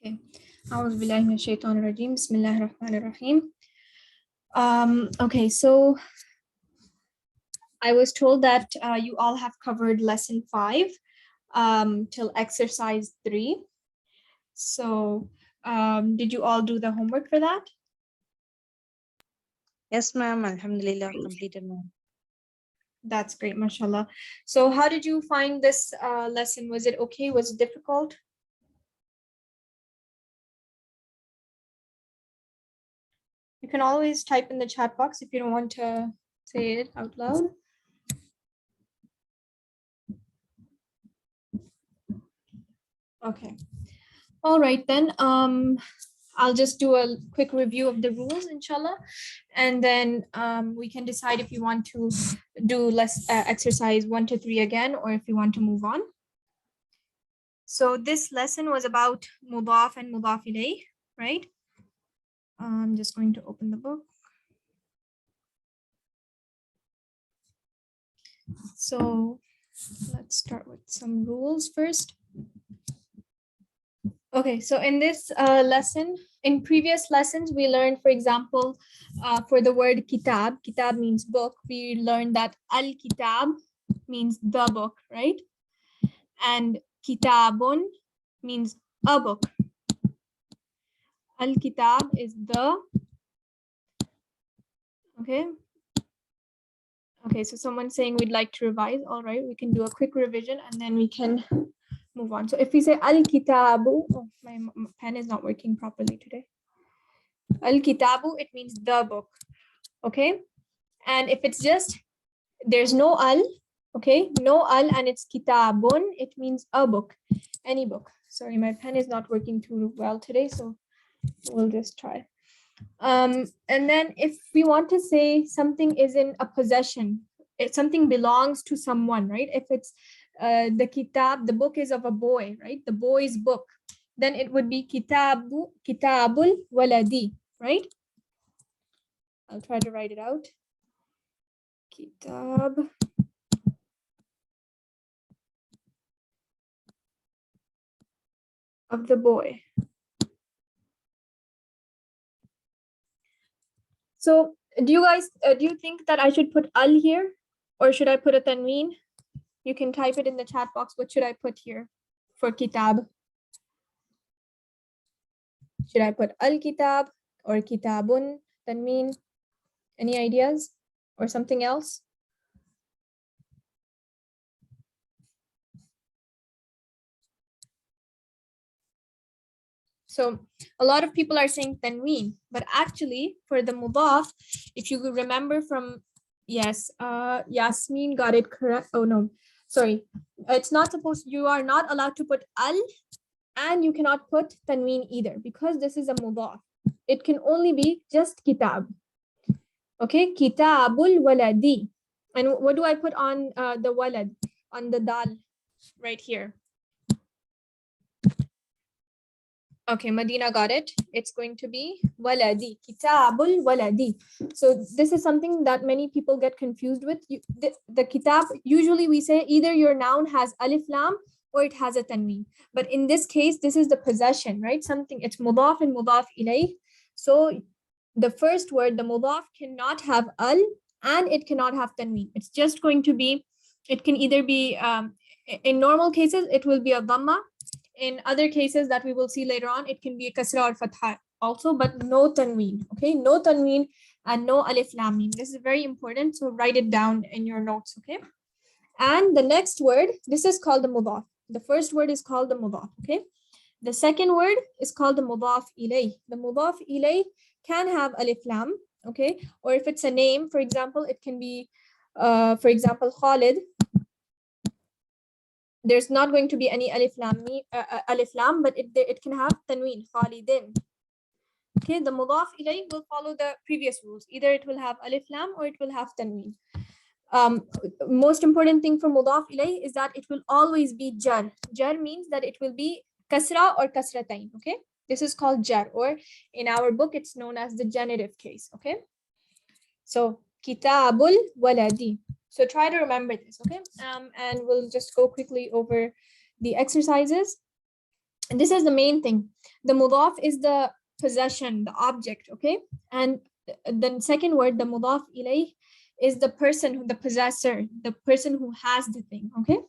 Okay. أعوذ بالله من الشيطان الرجيم. بسم الله الرحمن الرحيم. Okay, so I was told that you all have covered lesson 5 till exercise 3. So did you all do the homework for that? Yes, ma'am. Alhamdulillah, completed, ma'am. That's great, mashallah. So how did you find this lesson? Was it okay? Was it difficult? You can always type in the chat box if you don't want to say it out loud. Okay. All right, then I'll just do a quick review of the rules, inshallah, and then we can decide if you want to do exercise 1 to 3 again, or if you want to move on. So this lesson was about mudaf and mudaf-ilayh, right? I'm just going to open the book. So let's start with some rules first. Okay, so in this lesson, in previous lessons, we learned, for example, for the word kitab, kitab means book. We learned that al-kitab means the book, right? And kitabun means a book. Al-kitab is the, okay. Okay, so someone's saying we'd like to revise. All right, we can do a quick revision and then we can move on. So if we say al-kitabu, oh, my pen is not working properly today. Al-kitabu, it means the book, okay? And if it's just, there's no al, okay? No al and it's kitabun, it means a book, any book. Sorry, my pen is not working too well today, so we'll just try. And then if we want to say something is in a possession, if something belongs to someone, right? If it's the kitab, the book is of a boy, right? The boy's book, then it would be kitabul waladi, right? I'll try to write it out. Kitab of the boy. So do you guys, do you think that I should put al here or should I put a tanween? You can type it in the chat box. What should I put here for kitab? Should I put al-kitab or kitabun, tanween? Any ideas or something else? So a lot of people are saying tanween, but actually for the mudaf, if you remember from, yes, Yasmin got it correct. Oh no, sorry. It's not supposed, you are not allowed to put al and you cannot put tanween either because this is a mudaf. It can only be just kitab. Okay, kitabul waladi. And what do I put on the walad, on the dal right here? Okay, Madinah got it. It's going to be waladi, kitabul waladi. So this is something that many people get confused with. The kitab, usually we say either your noun has alif lam or it has a tanween. But in this case, this is the possession, right? Something, it's mudaf and mudaf ilayh. So the first word, the mudaf, cannot have al and it cannot have tanween. It's just going to be, it can either be, in normal cases, it will be a dhamma. In other cases that we will see later on, it can be a kasra or fatha also, but no tanween, okay? No tanween and no alif lam mim. This is very important, so write it down in your notes, okay? And the next word, this is called the mudaf. The first word is called the mudaf, okay? The second word is called the mudaf-ilayh. The mudaf-ilayh can have alif lam, okay? Or if it's a name, for example, it can be, for example, Khalid. There's not going to be any alif lam, but it can have tanween, Khalidin. Okay, the mudaf-ilayh will follow the previous rules. Either it will have alif lam or it will have tanween. Most important thing for mudaf-ilayh is that it will always be jar. Jar means that it will be kasra or kasratain, okay? This is called jar, or in our book, it's known as the genitive case, okay? So, kitabul waladi. So try to remember this, okay? And we'll just go quickly over the exercises. And this is the main thing. The mudaf is the possession, the object, okay? And the second word, the mudaf-ilayh, is the person, the possessor, the person who has the thing, okay?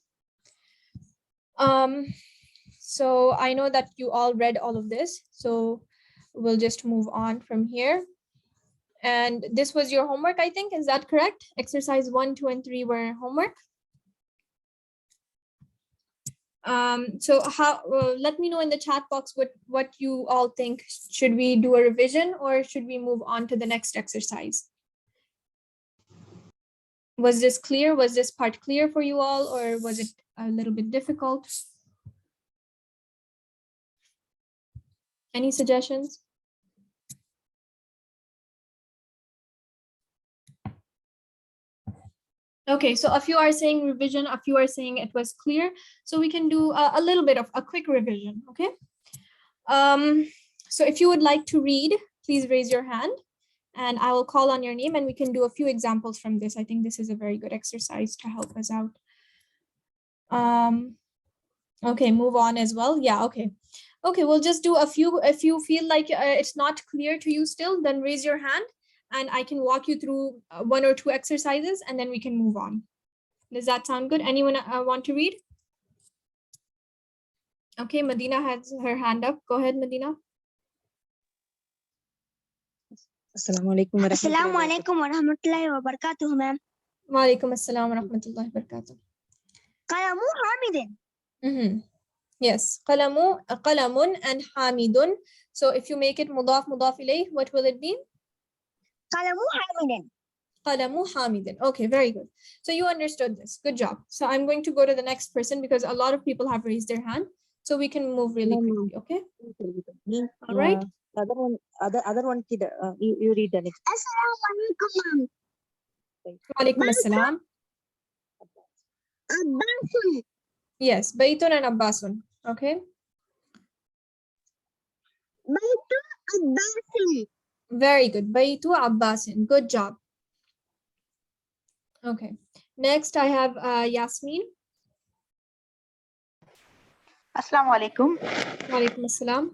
So I know that you all read all of this, so we'll just move on from here. And this was your homework, I think, is that correct? Exercise 1, 2, and 3 were homework. So how? Let me know in the chat box what you all think. Should we do a revision or should we move on to the next exercise? Was this clear? Was this part clear for you all, or was it a little bit difficult? Any suggestions? Okay, so a few are saying revision, a few are saying it was clear. So we can do a little bit of a quick revision, okay? So if you would like to read, please raise your hand and I will call on your name and we can do a few examples from this. I think this is a very good exercise to help us out. Okay, move on as well. Yeah, okay. Okay, we'll just do a few. If you feel like it's not clear to you still, then raise your hand and I can walk you through 1 or 2 exercises and then we can move on. Does that sound good? Anyone want to read? Okay, Madinah has her hand up. Go ahead, Madinah. Assalamualaikum warahmatullahi wabarakatuh, ma'am. Wa alaikum assalam wa rahmatullahi wa barakatuh. Qalamu hamidin. Yes, qalamun and hamidun. So if you make it mudaf ilayh, what will it be? Qalamu hamidin. Qalamu hamidin. Okay, very good. So you understood this. Good job. So I'm going to go to the next person because a lot of people have raised their hand. So we can move really quickly, okay? All right. Other one, you read the next. Assalamualaikum, ma'am. Wa alaikum assalam. Abbasun. Yes, baytun and abbasun. Okay. Baitu Abbasin. Very good. Baytu abbasin. Good job. Okay. Next, I have Yasmin. Assalamualaikum. Wa alaikum assalam.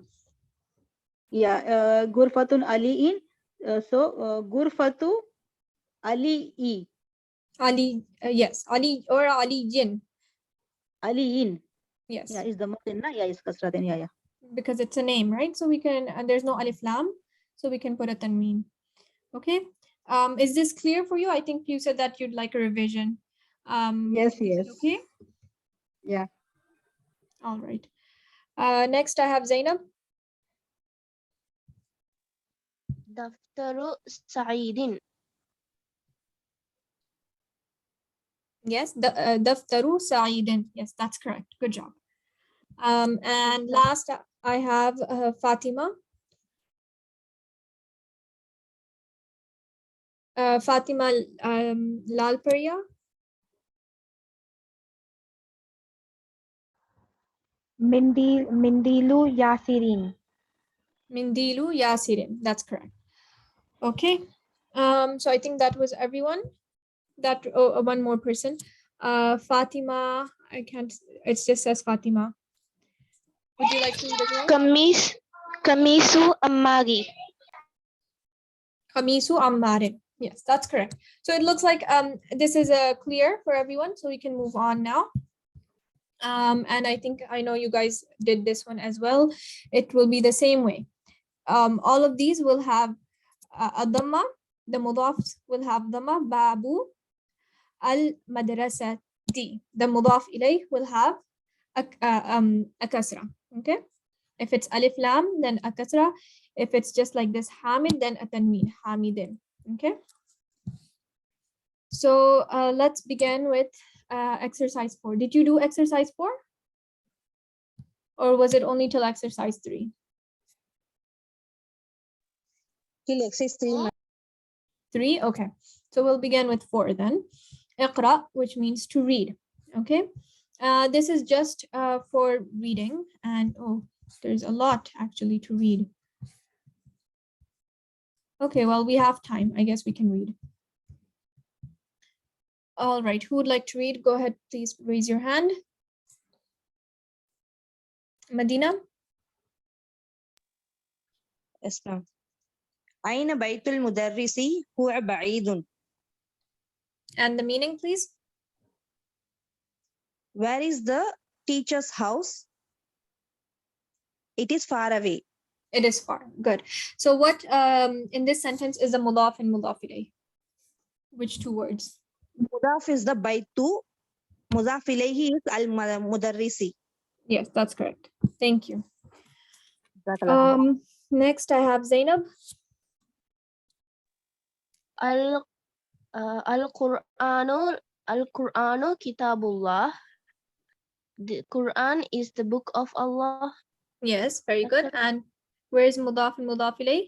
Yeah, Gurfatun Aliin. So Gurfatu Ali. Ali, yes, Ali or Ali Jin. Aliin. Yes. Yeah, is the Madinah. Yeah, is Kasra then. Yeah. Because it's a name, right? So we can, there's no alif lam, so we can put a tanween. Okay. Is this clear for you? I think you said that you'd like a revision. Yes. Okay. Yeah. All right. Next I have Zainab. Daftaru Sa'idin. Yes, daftaru Sa'idin. Yes, that's correct. Good job. And last I have Fatima. Fatima Lalparia. Mindilu Yasirin. Mindilu Yasirin. That's correct. Okay. So I think that was everyone. That one more person. Fatima. I can't. It just says Fatima. Would you like to read as well? Kamisu Ammari. Kamisu Ammarin. Yes, that's correct. So it looks like this is clear for everyone. So we can move on now. And I think I know you guys did this one as well. It will be the same way. All of these will have a dhamma. The mudafs will have dhamma. Babu al-madrasati. The mudaf ilayh will have a kasra. Okay. If it's alif lam, then a kasra. If it's just like this hamid, then a tanween. Hamidin. Okay. So let's begin with exercise 4. Did you do exercise 4? Or was it only till exercise 3? Till exercise 3. 3? Okay. So we'll begin with 4 then. Iqra, which means to read. Okay. This is just for reading. And oh, there's a lot actually to read. Okay, well, we have time. I guess we can read. All right, who would like to read? Go ahead, please raise your hand. Madinah? Yes, ma'am. أين بيت المدرس هو بعيد. And the meaning, please? Where is the teacher's house? It is far away. It is far. Good. So what in this sentence is a mudaf and mudaf ilayh? Which two words? Mudaf is the baitu. Mudaf ilayhi is al-mudarrisi. Yes, that's correct. Thank you. Jazakallah. Next I have Zainab. Al Al-Qur'anu Al-Qur'anu Kitabullah. The Quran is the book of Allah. Yes, very good. And where is mudaf and mudaf ilayh?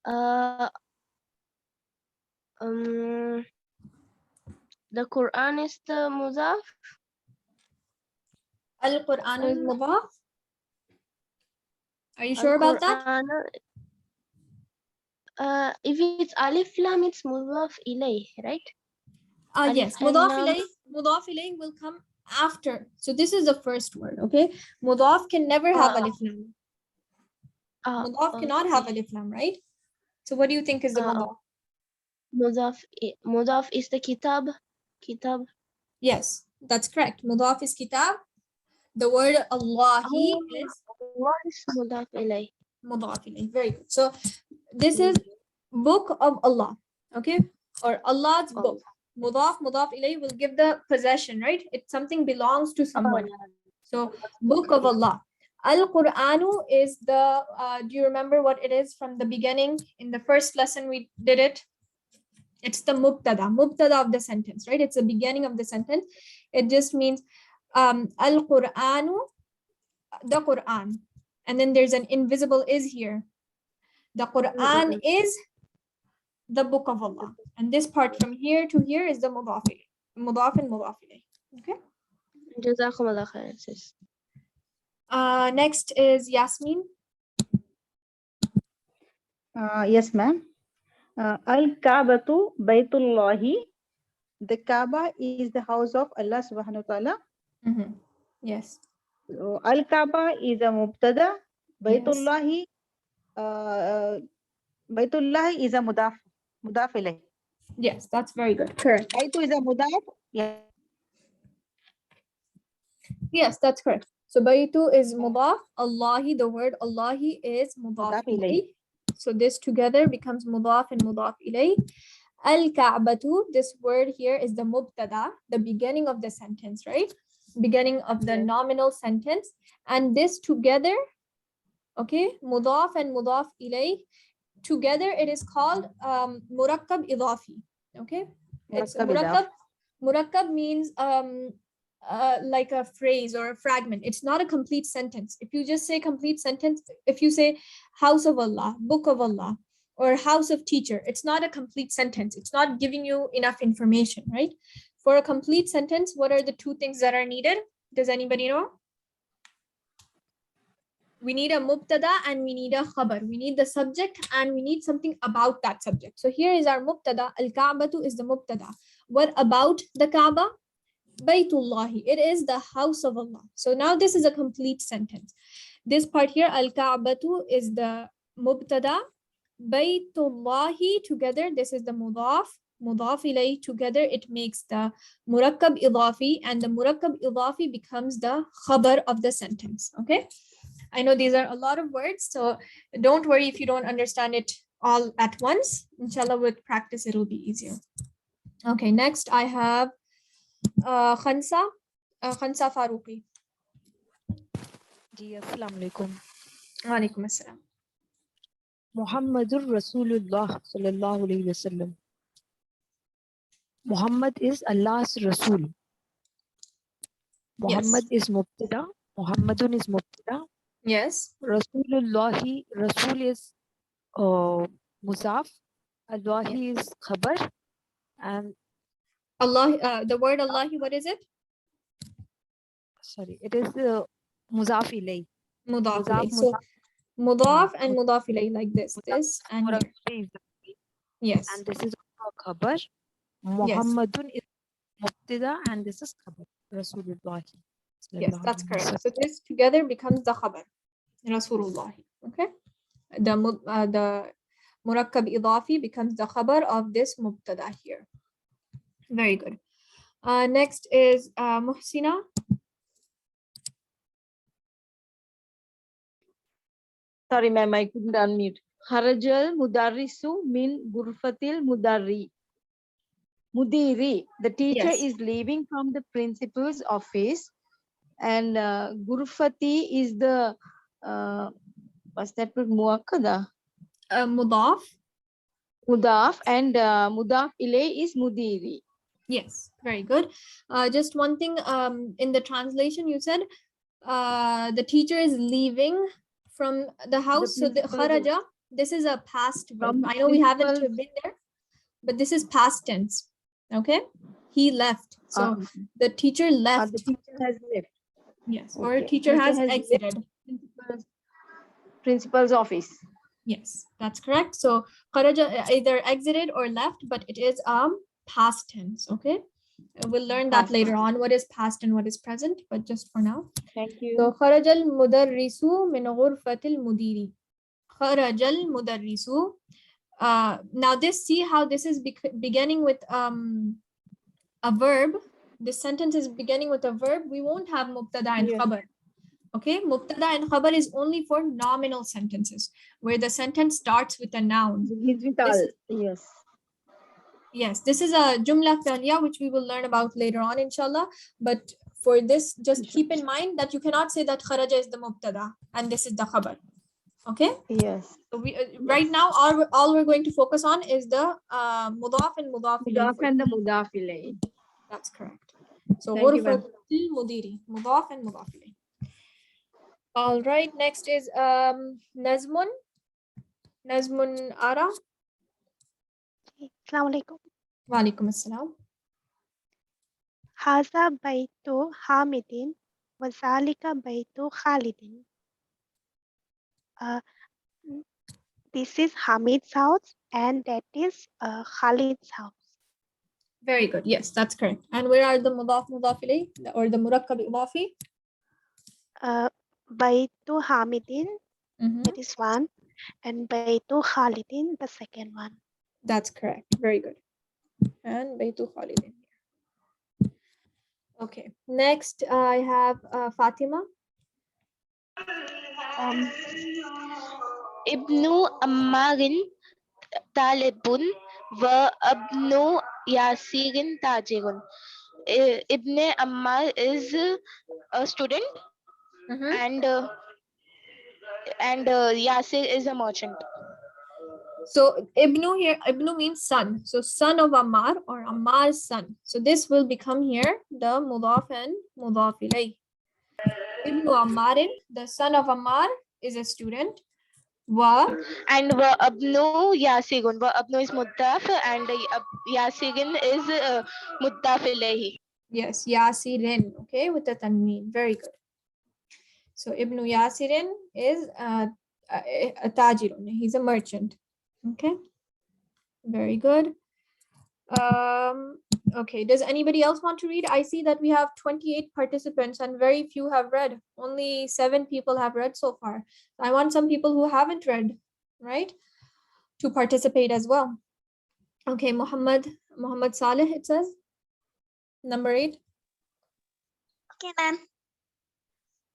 Uh, the Quran is the mudaf. Al-Quran is mudaf. Are you sure about that? If it's alif lam, it's mudaf ilayh, right? Yes, Alif and mudaf ilayh will come after. So this is the first word, okay? Mudaf can never have alif lam. Mudaf cannot have alif lam, right? So what do you think is the mudaf? Mudaf is the kitab. Kitab. Yes, that's correct. Mudaf is kitab. The word Allahi is Allah is mudaf ilayh. mudaf ilayh. Very good. So this is book of Allah, okay? Or Allah's book. Mudaf ilayh will give the possession, right? It's something belongs to someone. So book of Allah. Al-Qur'anu is the, do you remember what it is from the beginning? In the first lesson we did it. It's the mubtada of the sentence, right? It's the beginning of the sentence. It just means Al-Qur'anu, the Qur'an. And then there's an invisible is here. The Qur'an is the book of Allah. And this part from here to here is the mudaf and mudaf ilayh. Okay. Jazakumullah khair, sis. Next is Yasmin. Yes, ma'am. Al-Kaabatu Baytullahi. The Kaaba is the house of Allah subhanahu wa ta'ala. Yes. So, Al-Kaaba is a mubtada. Baytullahi, Baytullahi is a mudaf ilayh. Yes, that's very good. Correct. Baytu is a mudaf. Yeah. Yes, that's correct. So Baytu is mudaf. Allahi, the word Allahi is mudaf ilayh. So this together becomes mudaf and mudaf ilayh. Al-Ka'batu, this word here is the mubtada, the beginning of the sentence, right? Beginning of the nominal sentence. And this together, okay, mudaf and mudaf ilayh, together it is called murakkab idafi, okay? It's murakkab means like a phrase or a fragment. It's not a complete sentence. If you just say complete sentence, if you say house of Allah, book of Allah, or house of teacher, it's not a complete sentence. It's not giving you enough information, right? For a complete sentence, what are the two things that are needed? Does anybody know? We need a mubtada and we need a khabar. We need the subject and we need something about that subject. So here is our mubtada. Al-Ka'batu is the mubtada. What about the Kaaba? Baytullahi. It is the house of Allah. So now this is a complete sentence. This part here, Al-Ka'batu, is the mubtada. Baytullahi together, this is the mudaf ilayh, together it makes the murakkab idafi, and the murakkab idafi becomes the khabar of the sentence. Okay, I know these are a lot of words, so don't worry if you don't understand it all at once. Inshallah, with practice it'll be easier. Okay, next I have Khansa Faruqi. Ji, assalamu alaikum. Wa alaikum assalam. Muhammadur Rasulullah sallallahu alayhi wasallam. Muhammad is Allah's Rasul. Muhammad is mubtada. Muhammadun is mubtada. Yes. Rasulullahi, Rasul is muzaf. Allahi is khabar. And Allah, the word Allahi, what is it? sorry, it is muzaf ilayh. Mudaf ilayh. So mudaf and mudaf ilayh, like this and here. Yes. And this is khabar. Muhammadun is mubtada and this is khabar. Rasulullah. Yes, that's correct. So this together becomes the khabar. Rasulullah. Okay, the murakkab idafi becomes the khabar of this mubtada here. Very good. Next is Muhsina. Sorry, ma'am, I couldn't unmute. Kharajal mudarrisu min gurfatil mudiri. The teacher Yes. is leaving from the principal's office, and gurfati is the what's that word? Muakkada. Mudaf. Mudaf, and mudaf-ilayh is mudiri. Yes, very good. Just one thing, in the translation you said the teacher is leaving from the house. So the principal's kharaja, this is a past verb. From I know we haven't principal's- been there, but this is past tense. Okay, he left. So the teacher left. the teacher has left. Yes, or Okay. teacher has left exited. Principal's office. Yes, that's correct. So kharaja either exited or left, but it is past tense. Okay, we'll learn that Past later tense. on what is past and what is present, but just for now. Thank you. So kharaja al-mudarrisu min ghurfatil mudiri. Kharaja al-mudarrisu. Now this, see how this is beginning with a verb. This sentence is beginning with a verb. We won't have mubtada and Yes. khabar. Okay, mubtada and khabar is only for nominal sentences where the sentence starts with a noun. Begins with This- al. Yes. Yes, this is a jumla fi'liya which we will learn about later on, inshallah. But for this, just keep in mind that you cannot say that kharaja is the mubtada and this is the khabar. Okay, Yes. so we right now all we're going to focus on is the mudaf and mudaf ilayh. Mudaf and the mudaf-ilayh. That's correct. So Thank you, ma'am. ghurfatil mudiri, mudaf and mudaf ilayh. All right, next is Nazmun. Nazmun Ara. Assalamu alaikum. Wa alaikum assalam. Haza baitu Hamidin wa zalika baitu Khalidin. This is Hamid's house and that is Khalid's house. Very good. Yes, that's correct. And where are the mudaf ilayh or the murakkab idafi? Baitu Hamidin, Mhm. that is one, and Baitu Khalidin, the second one. That's correct. Very good. And Baytu Khalidin. Okay. Next, I have Fatima. Ibnu Ammarin talibun wa Abnu Yasirin tajirun. Ibn Ammar is a student Mhm. and Yasir is a merchant. So Ibnu here, Ibnu means son. So son of Ammar or Ammar's son. So this will become here the mudaf and mudaf ilayh. Ibnu Ammarin, the son of Ammar, is a student. Wa, And wa Abnu Yasirun. Wa Abnu is muddaf and Yasirin is muddaf ilayhi. yes, Yasirin. Okay, with the tanween. Very good. So Ibnu Yasirin is a tajirun. He's a merchant. Okay, very good. Okay, does anybody else want to read? I see that we have 28 participants and very few have read. Only 7 people have read so far. I want some people who haven't read, right, to participate as well. Okay, Muhammad Saleh, it says, number 8. Okay, ma'am.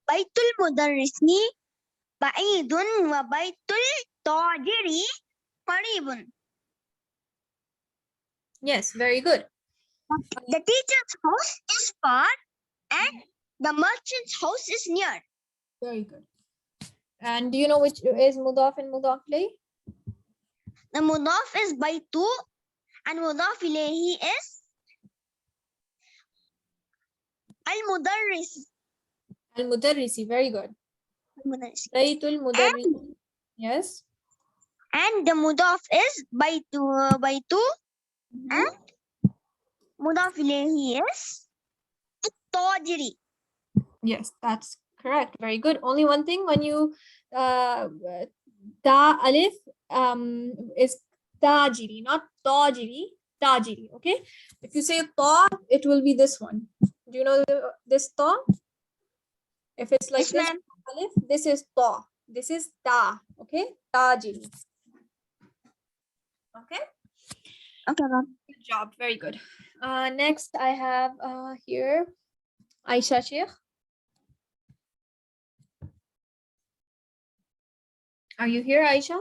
Baitul mudarrisni ba'idun wa baitul tajiri qaribun. Yes, very good. The teacher's house is far and the merchant's house is near. Very good. And do you know which is mudaf and mudaf ilayh? The mudaf is baitu and mudaf ilayhi is al-mudarris. Al-mudarrisi, very good. Mudarris. Baytul mudarrisi. Yes. And the mudaf is baitu and mudaf ilayhi is at-tajiri. Yes, that's correct. Very good. Only one thing, when you ta alif is tajiri, not tajiri, tajiri. Okay. If you say ta, it will be this one. Do you know this ta? If it's like Yes, this ma'am. alif, this is ta. This is ta. Okay, tajiri. Okay, Okay, ma'am. good job. Very good. Next, I have here Aisha Sheikh. Are you here, Aisha?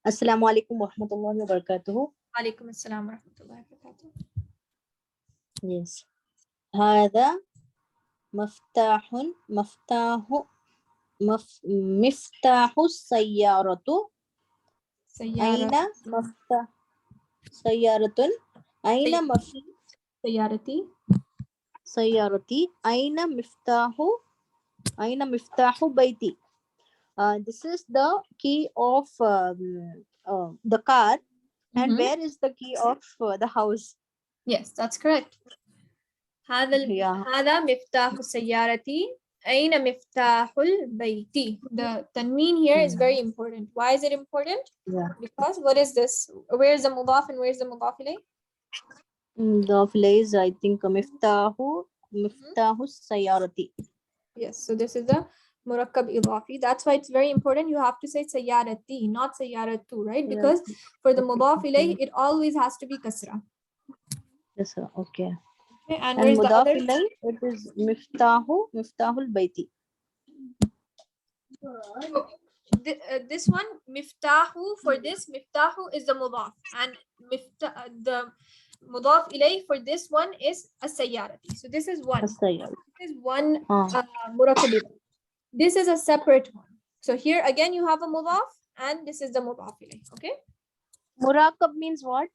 Assalamu alaikum wa rahmatullahi wa barakatuhu. Alaikum assalam wa rahmatullahi wa barakatuh. Yes. هذا مفتاح مفتاح السيارة. أين مفتاح سيارة؟ أين سيارتي؟ أين مفتاح بيتي? This is the key of the car. And Mhm. where is the key of the house? Yes, that's correct. Yeah. هذا مفتاح سيارتي. أين مفتاح البيت? The tanween here is very important. Why is it important? Yeah. Because what is this? Where is the mudaf and where is the mudaf-ilayh? The place, I think, مفتاح السيارة. Yes, so this is the murakkab idafi. That's why it's very important. You have to say sayyarati, not sayyaratu, right? Yeah. Because for the Okay, mudaf ilayh, okay. it always has to be kasra. Yes, sir. Okay. Okay, and And where's the mudaf other? ilayh, it is miftahul bayti. This one, miftahu, for this, miftahu is the mudaf. And the mudaf ilayh for this one is as-sayyarati. So this is one. As-sayyara. This is one Ah. murakkab ilayh. This is a separate one. So here again you have a mudaf and this is the mudaf ilayh. Okay. Murakkab means what?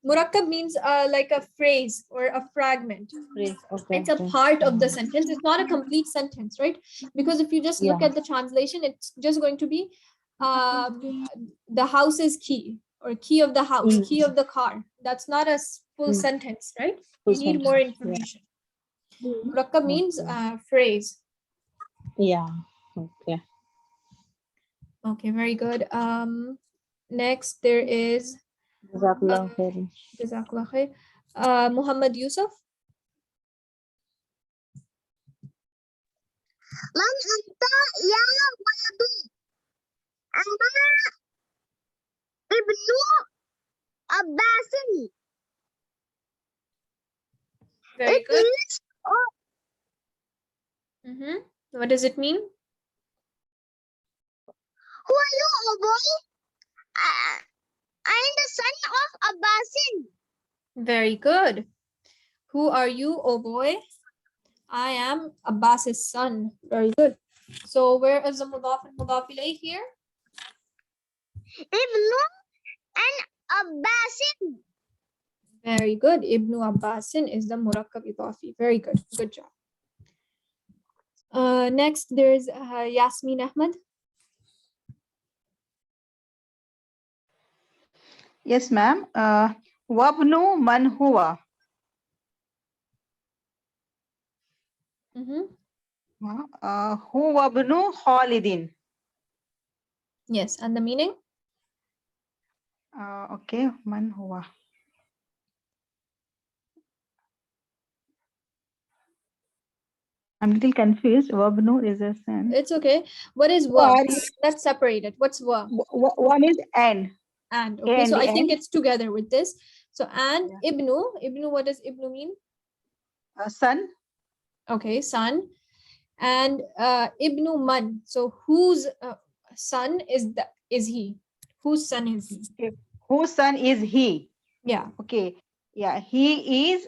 Murakkab means like a phrase or a fragment. Phrase. Okay. It's a part of the sentence. It's not a complete sentence, right? Because if you just look Yeah. at the translation, it's just going to be the house is key or key of the house, key of the car. That's not a full sentence, right? Full You need more sentence, yeah. information. Murakkab means phrase. Yeah. Okay. Okay, very good. Next there is Jazakallah khairan. Jazakallah khair. Muhammad Yusuf. Man anta ya waladu. Ana ibnu Abbasin. Very It good. means, oh, What does it mean? who are you, oh boy? I am the son of Abbasin. Very good. Who are you, oh boy? I am Abbas's son. Very good. So where is the mudaf and mudaf ilayh here? Ibnu and Abbasin. Very good. Ibnu Abbasin is the murakkab idafi. Very good. Good job. Next, there's Yasmin Ahmed. Yes, ma'am. Wabnu man huwa. Huwa ibnu Khalidin. Yes, and the meaning? Okay, man huwa. I'm a little confused. Wabnu is a son. It's okay. What is Who wa? are you? Let's separate it. What's wa? One is and. And. Okay, And so the I think and. it's together with this. So and Yeah. Ibnu, what does Ibnu mean? Son. Okay, son. And Ibnu Man. So whose son is he? Whose son is he? Whose son is he? Yeah. Okay. Yeah, he is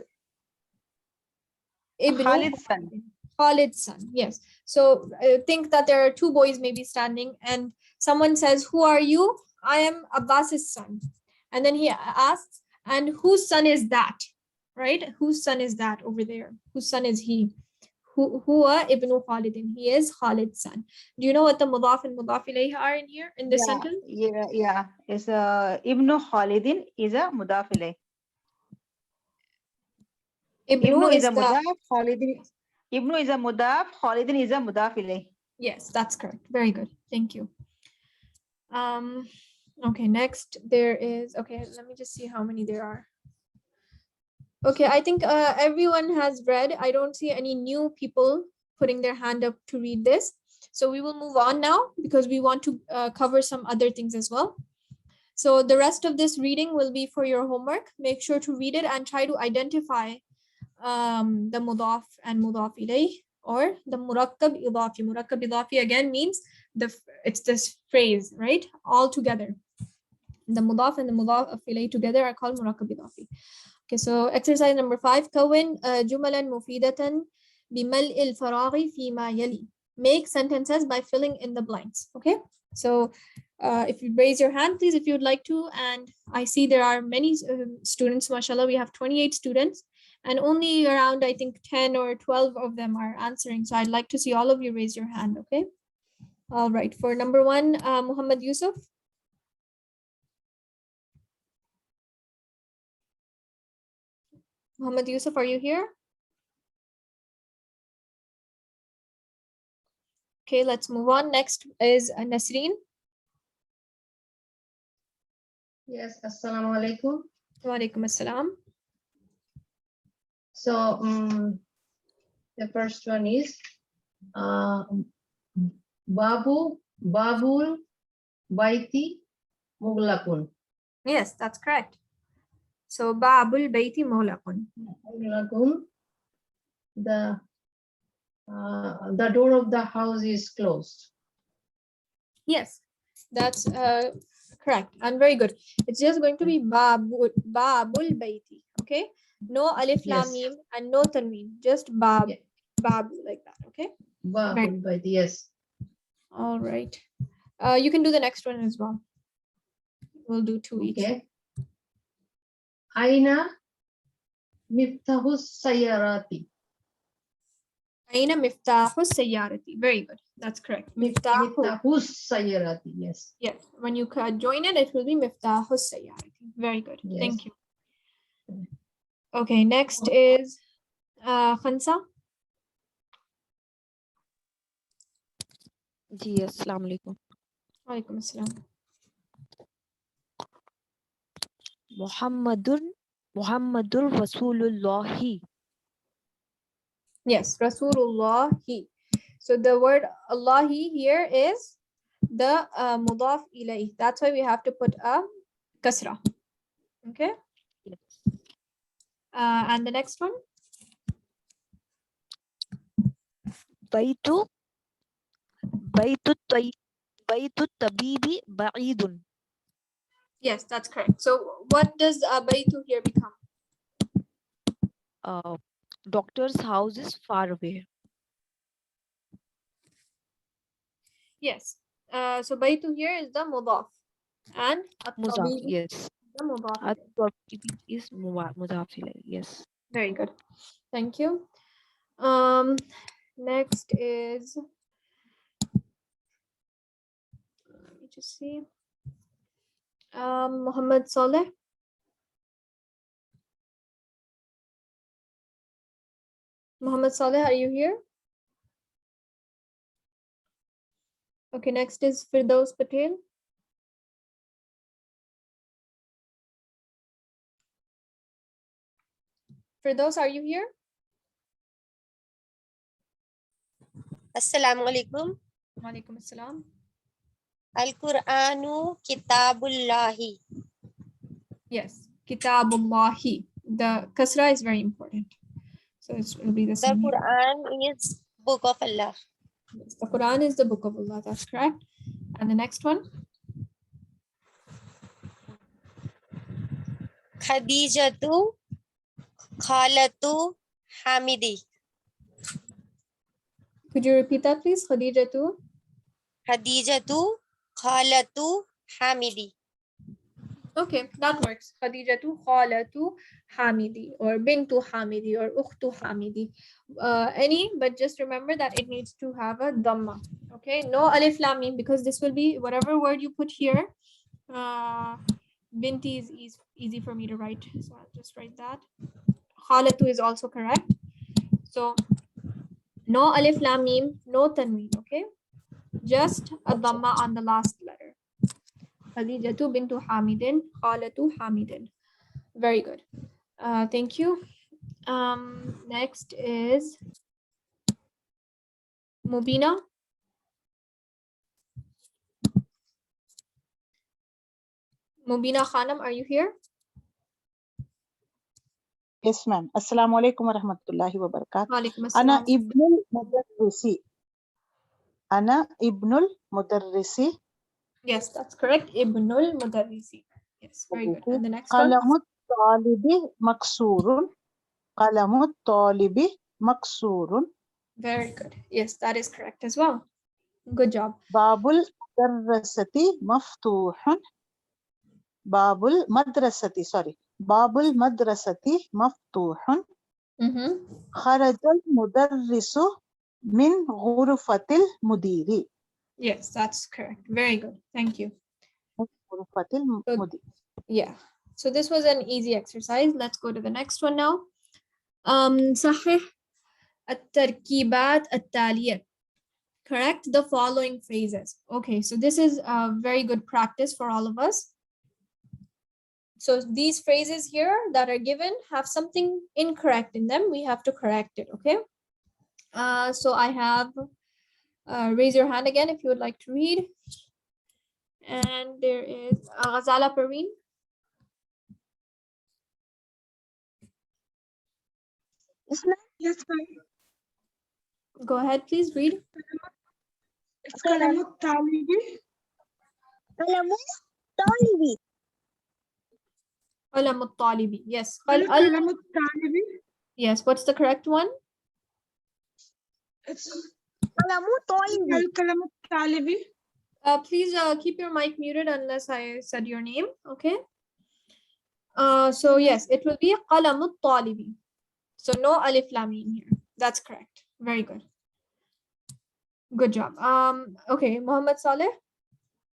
Ibnu Khalid's son. Khalid's son. Yes. So think that there are two boys maybe standing and someone says, who are you? I am Abbas's son. And then he asks, and whose son is that? Right? Whose son is that over there? Whose son is he? Huwa ibnu Khalidin. He is Khalid's son. Do you know what the mudaf and mudaf ilayh are in here in this sentence? Yeah. It's Ibnu Khalidin is a mudaf ilayh. Ibnu is a mudaf, Khalidin. Ibnu is a mudaf, Khalidin is a mudaf ilayh. Yes, that's correct. Very good. Thank you. Okay, next there is, okay, let me just see how many there are. Okay, I think everyone has read. I don't see any new people putting their hand up to read this. So we will move on now because we want to cover some other things as well. So the rest of this reading will be for your homework. Make sure to read it and try to identify the mudaf and mudaf-ilayh, or the murakkab idafi. Murakkab idafi again means it's this phrase, right? All together. The mudaf and the mudaf-ilayh together are called murakkab idafi. Okay, so exercise number 5. Kawin jumalan mufidatan bimal'il faraghi fima yali. Make sentences by filling in the blanks. Okay, so if you raise your hand, please, if you would like to. And I see there are many students, mashallah. We have 28 students and only around, I think, 10 or 12 of them are answering. So I'd like to see all of you raise your hand. Okay. All right. For number 1, Muhammad Yusuf. Muhammad Yusuf, are you here? Okay, let's move on. Next is Nasreen. Yes, assalamu alaikum. Wa alaikum assalam. So the first one is Babul Baiti Mughlaqun. Yes, that's correct. So Babul Baiti Mawlaqun. Mughlaqun. The door of the house is closed. Yes, that's correct and very good. It's just going to be Babul Baiti. Okay, no alif lam Yes. mim and no tanween, just Yeah. Babu like that. Okay. Babul Baiti, yes. All right. You can do the next one as well. We'll do 2 each. Okay. Aina Miftahus Sayarati. Aina miftahu sayyarati. Very good. That's correct. Miftahu. Miftahus Sayarati, yes. Yes. When you join it will be miftahu sayyarati. Very good. Yes. Thank you. Okay. Next is Khansa. जी अस्सलाम वालेकुम Walaikum assalam. मुहम्मदुर रसूलुल्लाहि. Yes, Rasulullahi. So the word Allahi here is the mudaf ilayh. That's why we have to put a kasra. Okay. And the next one. Baytu tabibi ba'idun. Yes, that's correct. So what does baytu here become? Doctor's house is far away. Yes. So baytu here is the mudaf, and Mudaf, at-tabibi yes. the mudaf. At-tabibi is mudaf ilayh, yes. Very good. Thank you. Next is, let me just see. Muhammad Saleh. Muhammad Saleh, are you here? Okay, next is Firdaus Patel. Firdaus, are you here? Assalamu alaikum. Walaikum assalam. Al-Qur'anu Kitabullahi. Yes, Kitabullahi. The kasra is very important. So it will be the The same here. Quran is book of Allah. Yes, the Quran is the book of Allah. That's correct. And the next one. Khadijatu Khalatu Hamidi. Could you repeat that, please? Khadijatu. Khadijatu Khalatu Hamidi. Okay, that works. Khadijatu Khalatu Hamidi, or Bintu Hamidi, or Ukhtu Hamidi. Any, but just remember that it needs to have a dhamma. Okay, no alif lam mim, because this will be whatever word you put here. Binti is easy for me to write, so I'll just write that. Khalatu is also correct. So no alif lam mim, no tanween. Okay, just a dhamma on the last letter. Khadijatu bintu Hamidin, Khalatu Hamidin. Very good. Thank you. Next is Mubina. Mubina Khanam, are you here? Yes, ma'am. Assalamu alaikum wa rahmatullahi wa barakatuh. Walaikum Ana assalam. ibnul mudarrisi. Ana ibnul mudarrisi. Yes, that's correct. Ibnul Mudarrisi. Yes, very good. And the next one? Qalamut talibi maksurun. Qalamut talibi maksurun. Very good. Yes, that is correct as well. Good job. Babul madrasati maftuhun. Babul madrasati, sorry. Babul madrasati maftuhun. Kharajal mudarrisu min ghurfatil mudiri. Yes, that's correct. Very good. Thank you. Ghurfatil mudiri. Yeah. So this was an easy exercise. Let's go to the next one now. صحح التركيبات التالية. Correct the following phrases. Okay, so this is a very good practice for all of us. So these phrases here that are given have something incorrect in them. We have to correct it, okay? So I have, raise your hand again if you would like to read. And there is Ghazala Parveen. Yes, ma'am. Go ahead, please read. Kalamut talibi. Kalamut talibi. Qalamut talibi. Yes. Kalamut talibi. Yes. What's the correct one? It's Kalamut talibi. Kalamut talibi. Please keep your mic muted unless I said your name. Okay. So yes, it will be qalamut talibi. So no alif lam in here. That's correct. Very good. Good job. Okay, Muhammad Saleh,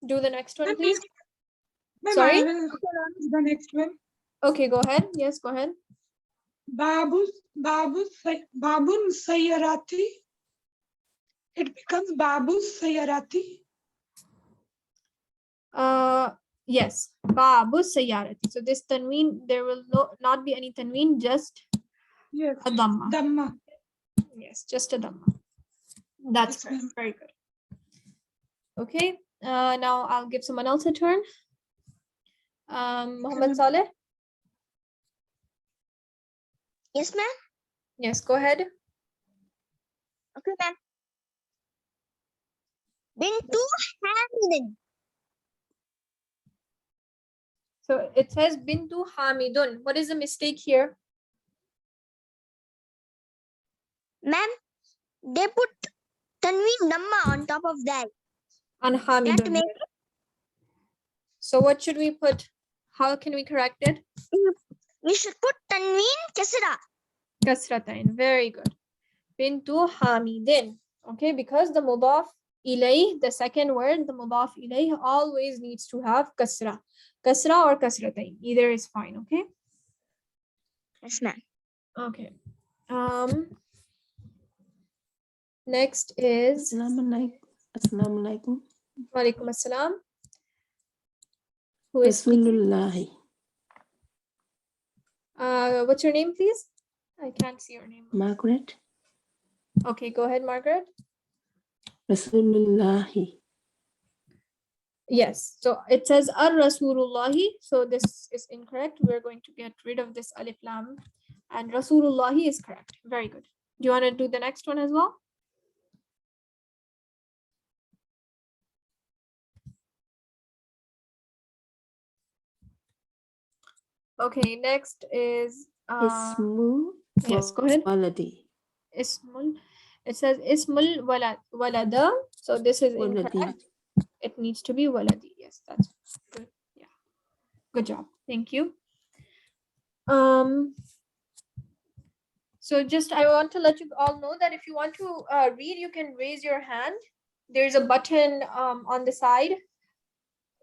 do the next one, please. Sorry? The next one. Okay, go ahead. Yes, go ahead. Babun Sayyarati. It becomes Babu Sayyarati. Yes, Babu Sayyarati. So this tanween, there will not be any tanween, just yes, a dhamma. Dhamma. Yes, just a dhamma. That's correct. Very good. Okay, now I'll give someone else a turn. Muhammad Saleh. Yes, ma'am. Yes, go ahead. Okay, ma'am. Bintu Hamidin. So it says Bintu Hamidun. What is the mistake here? Ma'am, they put Tanween Dhamma on top of that. On That Hamidun. make So what should we put? How can we correct it? we should put Tanween Kasra. Kasratain. Very good. Bintu Hamidin. Okay, because the mudaf-ilayh, the second word, the mudaf-ilayh always needs to have kasra. Kasra or kasratain. Either is fine, okay? Yes, ma'am. Okay. Next is Assalamu alaikum. Walaikum assalam. Who is speaking? Rasulullahi. What's your name, please? I can't see your name. Margaret. Okay, go ahead, Margaret. Rasulullahi. Yes, so it says Ar-Rasulullahi. So this is incorrect. We're going to get rid of this alif lam. And Rasulullahi is correct. Very good. Do you want to do the next one as well? Okay, next is Ismu. yes, go ahead. Waladi. Ismul. It says Ismul walada. So this is incorrect. It needs to be waladi. Yes, that's good. Yeah. Good job. Thank you. So just I want to let you all know that if you want to read, you can raise your hand. There's a button on the side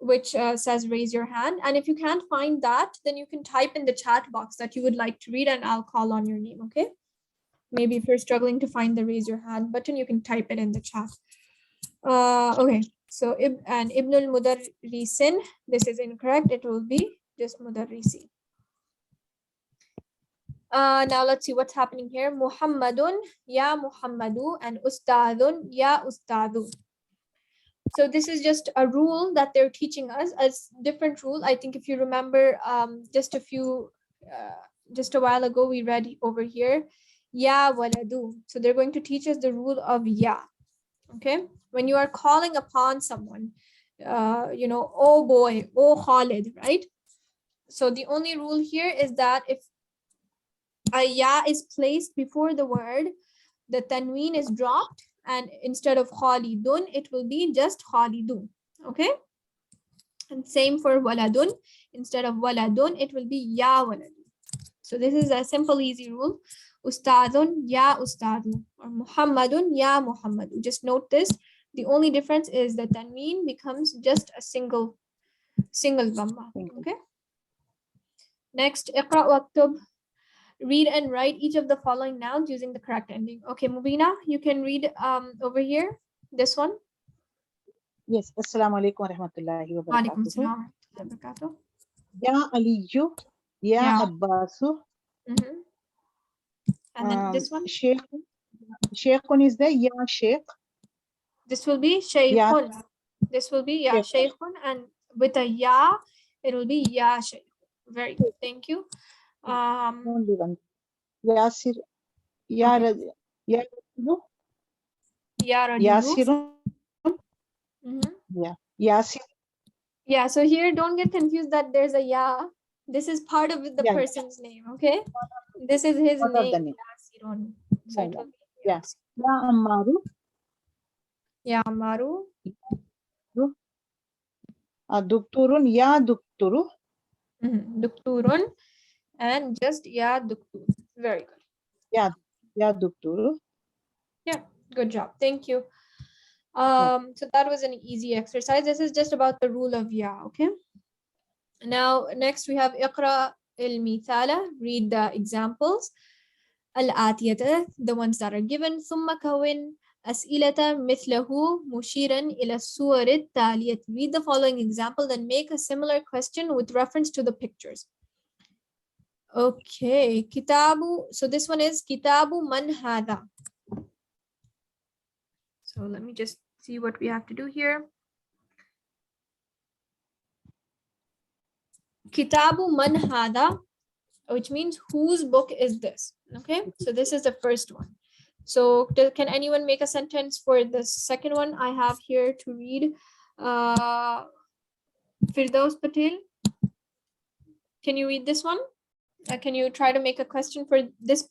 which says raise your hand. And if you can't find that, then you can type in the chat box that you would like to read and I'll call on your name, okay? Maybe if you're struggling to find the raise your hand button, you can type it in the chat. Okay, so Ibn al-Mudarrisin, this is incorrect. It will be just Mudarrisi. Now let's see what's happening here. Muhammadun, ya Muhammadu, and Ustadun, ya Ustadu. So this is just a rule that they're teaching us, a different rule. I think if you remember, just a while ago, we read over here, ya waladu. So they're going to teach us the rule of ya. Okay, when you are calling upon someone, oh boy, oh Khalid, right? So the only rule here is that if a ya is placed before the word, the tanween is dropped, and instead of Khalidun, it will be just Khalidun. Okay, and same for waladun. Instead of waladun, it will be ya waladun. So this is a simple, easy rule. Ustadun ya ustadu, or Muhammadun ya Muhammadu. Just note this. The only difference is that tanween becomes just a single dhamma. Okay. Next, iqra waktub. Read and write each of the following nouns using the correct ending. Okay, Mubina, you can read over here. This one. Yes. Assalamu alaikum wa rahmatullahi wa Walaikum barakatuh. salam wa rahmatullahi wa barakatuh. Ya Aliyu, Ya Yeah. Abbasu. And then this one. Sheikhun is there. Ya Sheikh. This will be shaykhun. This will be ya shaykhun, and with a ya, it will be ya shaykh. Very good. Thank you. Only one. Yasir. Ya Okay. Ya Rajulu. Ya rajulu. Yasirun. Yeah. Yasir. Yeah, so here don't get confused that there's a ya. This is part of the Yeah. person's name, okay? This is his Part of the name. name. Yasirun. So it will be Yeah. Ya Ammaru. ya Maru. Dukturun. Ya Dukturu. Dukturun, and just ya duktur. Very good. Ya Dukturu. Yeah, good job. Thank you. So that was an easy exercise. This is just about the rule of ya, okay? Now, next we have iqra al-mithala. Read the examples. Al-atiyata, the ones that are given. Thumma kawin as'ilata mithlahu mushiran ila suwar at-taliyat. Read the following example, then make a similar question with reference to the pictures. Okay, kitabu. So this one is kitabu man hadha. So let me just see what we have to do here. Kitabu man hadha, which means whose book is this? Okay, so this is the first one. So can anyone make a sentence for the second one? I have here to read. Firdaus Patel, can you read this one? Can you try to make a question for this